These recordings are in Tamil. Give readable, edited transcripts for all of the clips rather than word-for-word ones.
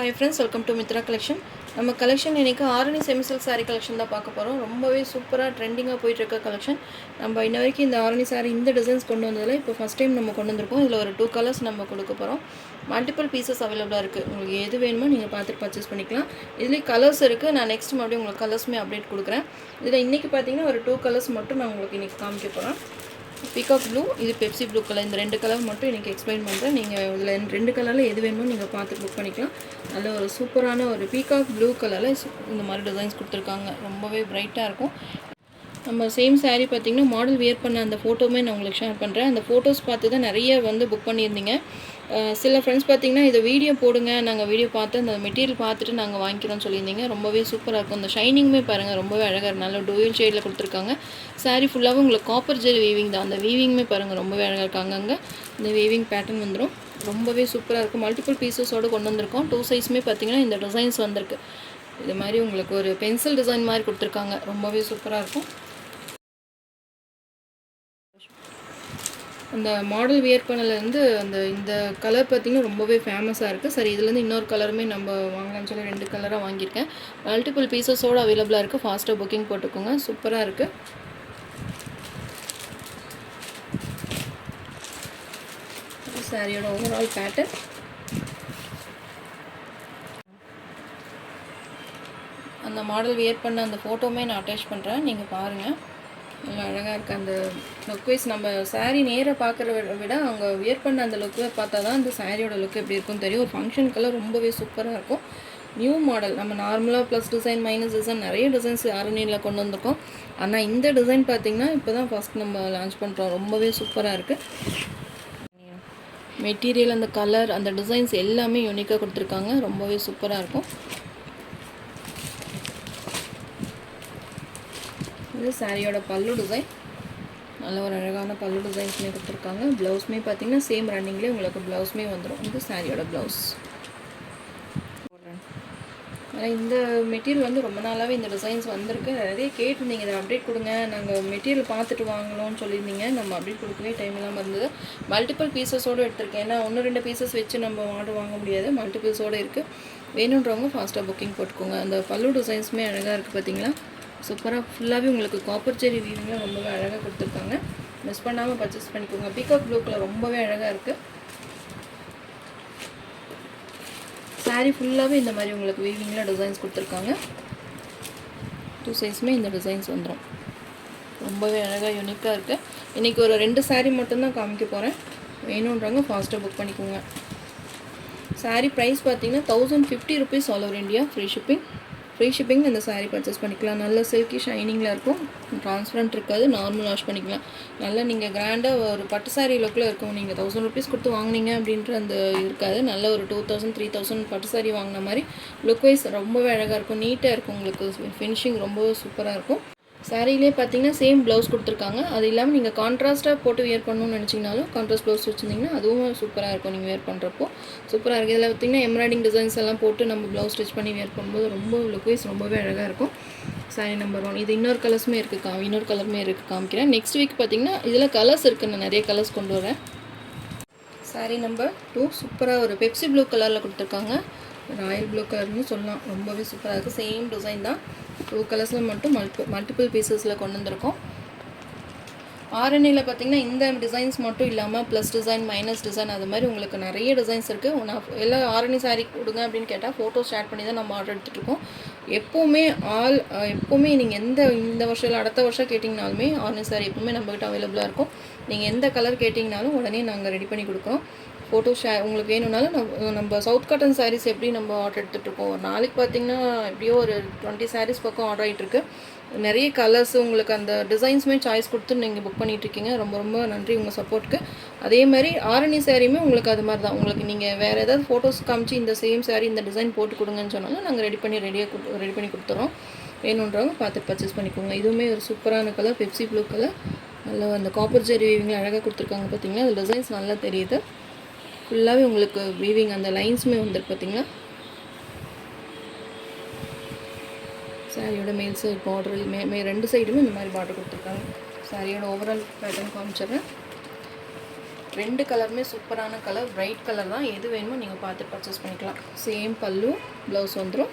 Hi friends, welcome to Mithra collection. நம்ம கலெக்ஷன் இன்றைக்கி Arani semi silk sari collection தான் பார்க்க போகிறோம். ரொம்பவே சூப்பராக ட்ரெண்டிங்காக போயிட்டுருக்க கலெக்ஷன். நம்ம இன்ன வரைக்கும் இந்த ஆரணி சாரீ இந்த டிசைன்ஸ் கொண்டு வந்ததில் இப்போ ஃபஸ்ட் டைம் நம்ம கொண்டு வந்திருக்கோம். இதில் ஒரு 2 கலர்ஸ் நம்ம கொடுக்க போகிறோம். மல்டிபிள் பீசஸ் அவைலபிளாக இருக்குது. உங்களுக்கு எது வேணுமோ நீங்கள் பார்த்துட்டு பர்ச்சேஸ் பண்ணிக்கலாம். இதுலேயே கலர்ஸ் இருக்குது. நான் நெக்ஸ்ட் மறுபடியும் உங்களுக்கு கலர்ஸுமே அப்டேட் கொடுக்குறேன். இதில் இன்றைக்கி பார்த்தீங்கன்னா ஒரு 2 கலர்ஸ் மட்டும் நான் உங்களுக்கு இன்றைக்கி காமிக்க போகிறேன். பீகாக் ப்ளூ, இது பெப்சி ப்ளூ கலர். இந்த 2 கலர் மட்டும் இன்றைக்கி எக்ஸ்பிளைன் பண்ணுறேன். நீங்கள் இதில் 2 கலரில் எது வேணுமோ நீங்கள் பார்த்து புக் பண்ணிக்கலாம். நல்ல ஒரு சூப்பரான ஒரு பீகாக் ப்ளூ கலரில் இந்த மாதிரி டிசைன்ஸ் கொடுத்துருக்காங்க. ரொம்பவே ப்ரைட்டாக இருக்கும். நம்ம சேம் சாரீ பார்த்திங்கன்னா மாடல் வியர் பண்ண அந்த ஃபோட்டோவுமே நான் உங்களுக்கு ஷேர் பண்ணுறேன். அந்த ஃபோட்டோஸ் பார்த்து தான் நிறைய புக் பண்ணியிருந்தீங்க. சில ஃப்ரெண்ட்ஸ் பார்த்திங்கன்னா இதை வீடியோ போடுங்க, நாங்கள் வீடியோ பார்த்து அந்த மெட்டீரியல் பார்த்துட்டு நாங்கள் வாங்கிக்கிறோம்னு சொல்லியிருந்தீங்க. ரொம்பவே சூப்பராக இருக்கும். அந்த ஷைனிங்குமே பாருங்கள், ரொம்பவே அழகாக நல்ல டூயல் ஷேடில் கொடுத்துருக்காங்க. சாரீ ஃபுல்லாகவும் உங்களுக்கு காப்பர் ஜெல் வீவிங் தான். அந்த வீவிங்குமே பாருங்கள் ரொம்பவே அழகாக இருக்காங்க. அங்கே இந்த வீவிங் பேட்டர்ன் வந்துடும். ரொம்பவே சூப்பராக இருக்கும். மல்டிபிள் பீசஸோடு கொண்டு வந்திருக்கோம். 2 சைஸுமே பார்த்திங்கன்னா இந்த டிசைன்ஸ் வந்திருக்கு. இது மாதிரி உங்களுக்கு ஒரு பென்சில் டிசைன் மாதிரி கொடுத்துருக்காங்க. ரொம்பவே சூப்பராக இருக்கும். அந்த மாடல் வியர் பண்ணலேருந்து இந்த கலர் பார்த்திங்கன்னா ரொம்பவே ஃபேமஸாக இருக்குது. சரி, இதுலேருந்து இன்னொரு கலருமே நம்ம வாங்கலாம்னு சொல்லி 2 கலராக வாங்கியிருக்கேன். மல்டிபிள் பீசஸோடு அவைலபிளாக இருக்குது. ஃபாஸ்ட்டாக புக்கிங் போட்டுக்கோங்க. சூப்பராக இருக்குது. சாரியோட ஓவரால் பேட்டர்ன் அந்த மாடல் வியர் பண்ண அந்த ஃபோட்டோவுமே நான் அட்டாச் பண்ணுறேன். நீங்கள் பாருங்கள், நல்லா அழகாக இருக்குது. அந்த லுக் வைஸ் நம்ம சாரீ நேராக பார்க்குறத விட அவங்க வியர் பண்ண அந்த லுக்கை பார்த்தா தான் அந்த சாரியோட லுக் எப்படி இருக்குன்னு தெரியும். ஒரு ஃபங்க்ஷனுக்கெல்லாம் ரொம்பவே சூப்பராக இருக்கும். New model. நம்ம நார்மலாக ப்ளஸ் டிசைன் மைனஸ் டிசைன் நிறைய டிசைன்ஸ் ஆரணியில் கொண்டு வந்திருக்கோம். ஆனால் இந்த டிசைன் பார்த்திங்கன்னா இப்போ தான் ஃபஸ்ட் நம்ம லான்ச் பண்ணுறோம். ரொம்பவே சூப்பராக இருக்குது. மெட்டீரியல், அந்த கலர், அந்த டிசைன்ஸ் எல்லாமே யூனிக்காக கொடுத்துருக்காங்க. ரொம்பவே சூப்பராக இருக்கும். இது சாரியோட பல்லு டிசைன். நல்ல ஒரு அழகான பல்லு டிசைன்ஸுமே கொடுத்துருக்காங்க. ப்ளவுஸுமே பார்த்திங்கன்னா சேம் ரன்னிங்லேயே உங்களுக்கு ப்ளவுஸுமே வந்துடும். இது சாரியோட ப்ளவுஸ். ஆனால் இந்த மெட்டீரியல் ரொம்ப நாளாகவே இந்த டிசைன்ஸ் வந்திருக்கு. நிறைய கேட்டிருந்தீங்க, இதை அப்டேட் கொடுங்க, நாங்கள் மெட்டீரியல் பார்த்துட்டு வாங்கணும்னு சொல்லியிருந்தீங்க. நம்ம அப்டேட் கொடுக்கவே டைம் இல்லாமல் இருந்தது. மல்டிபிள் பீசஸோடு எடுத்திருக்கேன். ஏன்னா 1-2 பீசஸ் வச்சு நம்ம ஆர்டர் வாங்க முடியாது. மல்டிபிள்ஸோடு இருக்குது. வேணுன்றவங்க ஃபாஸ்ட்டாக புக்கிங் போட்டுக்கோங்க. அந்த பல்லு டிசைன்ஸுமே அழகாக இருக்குது. பார்த்திங்களா, சூப்பராக ஃபுல்லாகவே உங்களுக்கு காப்பர் ஜெரி வீவிங்லாம் ரொம்பவே அழகாக கொடுத்துருக்காங்க. மிஸ் பண்ணாமல் பர்ச்சேஸ் பண்ணிக்கோங்க. பீகாக் ப்ளூ கலர் ரொம்பவே அழகாக இருக்குது. சாரீ ஃபுல்லாகவே இந்த மாதிரி உங்களுக்கு வீவிங்கில் டிசைன்ஸ் கொடுத்துருக்காங்க. 2 சைஸுமே இந்த டிசைன்ஸ் வந்துடும். ரொம்பவே அழகாக யூனிக்காக இருக்குது. இன்றைக்கி ஒரு 2 சாரீ மட்டும்தான் காமிக்க போகிறேன். வேணுன்றவங்க ஃபாஸ்ட்டாக புக் பண்ணிக்கோங்க. சாரீ ப்ரைஸ் பார்த்திங்கன்னா 1050 rupees all over India. Free shipping இந்த சாரீ பர்ச்சேஸ் பண்ணிக்கலாம். நல்ல சில்கி ஷைனிங்கில் இருக்கும். டிரான்ஸ்பரண்ட் இருக்காது. நார்மல் வாஷ் பண்ணிக்கலாம். நல்லா நீங்கள் கிராண்டாக ஒரு பட்டு சாரீ லுக்கில் இருக்கும். நீங்கள் 1000 rupees கொடுத்து வாங்கினீங்க அப்படின்ற அந்த இருக்காது. நல்ல ஒரு 2000 3000 பட்டு சாரீ வாங்கின மாதிரி லுக் வைஸ் ரொம்பவே அழகாக இருக்கும். நீட்டாக இருக்கும். உங்களுக்கு ஃபினிஷிங் ரொம்பவே சூப்பராக இருக்கும். சாரீலே பார்த்தீங்கன்னா சேம் ப்ளவுஸ் கொடுத்துருக்காங்க. அது இல்லாமல் நீங்கள் கான்ட்ராஸ்ட்டாக போட்டு வியர் பண்ணணும்னு நினச்சிங்கனாலும் கான்ட்ராஸ்ட் ப்ளவுஸ் வச்சுருந்தீங்கன்னா அதுவும் சூப்பராக இருக்கும். நீங்கள் வியர் பண்ணுறப்போ சூப்பராக இருக்குது. இதில் பார்த்திங்கன்னா எம்ப்ராய்டிங் டிசைன்ஸ் எல்லாம் போட்டு நம்ம ப்ளவுஸ் ஸ்டிச் பண்ணி வியர் பண்ணும்போது ரொம்ப லுக் வைஸ் ரொம்பவே அழகாக இருக்கும். சாரீ நம்பர் 1. இது இன்னொரு கலர்ஸுமே இருக்குது. இன்னொரு கலருமே இருக்குது, காமிக்கிறேன். நெக்ஸ்ட் வீக் பார்த்திங்கன்னா இதில் கலர்ஸ் இருக்குது. நான் நிறைய கலர்ஸ் கொண்டு வரேன். சாரீ நம்பர் 2 சூப்பராக ஒரு பெப்சி ப்ளூ கலரில் கொடுத்துருக்காங்க. ராயல் ப்ளூ கலர்னு சொல்லலாம். ரொம்பவே சூப்பராக இருக்குது. சேம் டிசைன் தான். 2 கலர்ஸில் மட்டும் மல்டிபிள் பீசஸில் கொண்டு வந்திருக்கோம். ஆரணியில் பார்த்திங்கன்னா இந்த டிசைன்ஸ் மட்டும் இல்லாமல் ப்ளஸ் டிசைன் மைனஸ் டிசைன் அது மாதிரி உங்களுக்கு நிறைய டிசைன்ஸ் இருக்குது. நான் எல்லாம் ஆரணி சாரீ கொடுங்க அப்படின்னு கேட்டால் ஃபோட்டோ ஷேர் பண்ணி தான் நம்ம ஆர்டர் எடுத்துகிட்ருக்கோம். எப்போவுமே நீங்கள் இந்த வருஷம் இல்லை அடுத்த வருஷம் கேட்டிங்கனாலுமே ஆரணி சாரீ எப்போவுமே நம்மகிட்ட அவைலபிளாக இருக்கும். நீங்கள் எந்த கலர் கேட்டிங்கனாலும் உடனே நாங்கள் ரெடி பண்ணி கொடுக்குறோம். ஃபோட்டோ ஷேர் உங்களுக்கு வேணும்னாலும் நம்ம சவுத் காட்டன் சாரீஸ் எப்படி நம்ம ஆர்டர் எடுத்துகிட்ருக்கோம். ஒரு நாளைக்கு பார்த்திங்கன்னா எப்படியோ ஒரு 20 சாரீஸ் பக்கம் ஆர்டர் ஆகிட்டுருக்கு. நிறைய கலர்ஸ் உங்களுக்கு அந்த டிசைன்ஸுமே சாய்ஸ் கொடுத்து நீங்கள் புக் பண்ணிகிட்ருக்கீங்க. ரொம்ப ரொம்ப நன்றி உங்கள் சப்போர்ட்டுக்கு. அதே மாதிரி ஆரணி சாரியுமே உங்களுக்கு அது மாதிரி தான். உங்களுக்கு நீங்கள் வேறு ஏதாவது ஃபோட்டோஸ் காமிச்சு இந்த சேம் சாரீ இந்த டிசைன் போட்டு கொடுங்கன்னு சொன்னாலும் நாங்கள் ரெடி பண்ணி கொடுத்துறோம். வேணுன்றவங்க பார்த்து பர்ச்சேஸ் பண்ணிக்கோங்க. இதுவுமே ஒரு சூப்பரான கலர், பெப்சி ப்ளூ கலர். நல்லா அந்த காப்பர் ஜெரி வீவிங் அழகாக கொடுத்துருக்காங்க. பார்த்திங்களா, அந்த டிசைன்ஸ் நல்லா தெரியுது. ஃபுல்லாகவே உங்களுக்கு வீவிங் அந்த லைன்ஸுமே வந்துருக்கு. பார்த்திங்களா, சாரியோட மேல் சைடு பார்டர் 2 சைடுமே இந்த மாதிரி பார்டர் கொடுத்துருக்காங்க. சாரியோட ஓவரால் பேட்டர்ன் காமிச்சிடுறேன். ரெண்டு கலருமே சூப்பரான கலர், பிரைட் கலர் தான். எது வேணுமோ நீங்கள் பார்த்து பர்ச்சேஸ் பண்ணிக்கலாம். சேம் பல்லு, ப்ளவுஸ் வந்துடும்.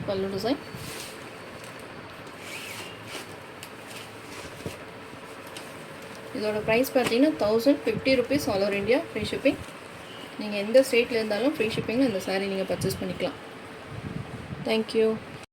பல்லு டிசைன். இதோட ப்ரைஸ் பார்த்தீங்கன்னா 1050 rupees all over India, free shipping. நீங்கள் எந்த ஸ்டேட்டில் இருந்தாலும் ஃப்ரீ ஷிப்பிங்கில் இந்த சாரீ நீங்கள் பர்ச்சேஸ் பண்ணிக்கலாம். தேங்க்யூ.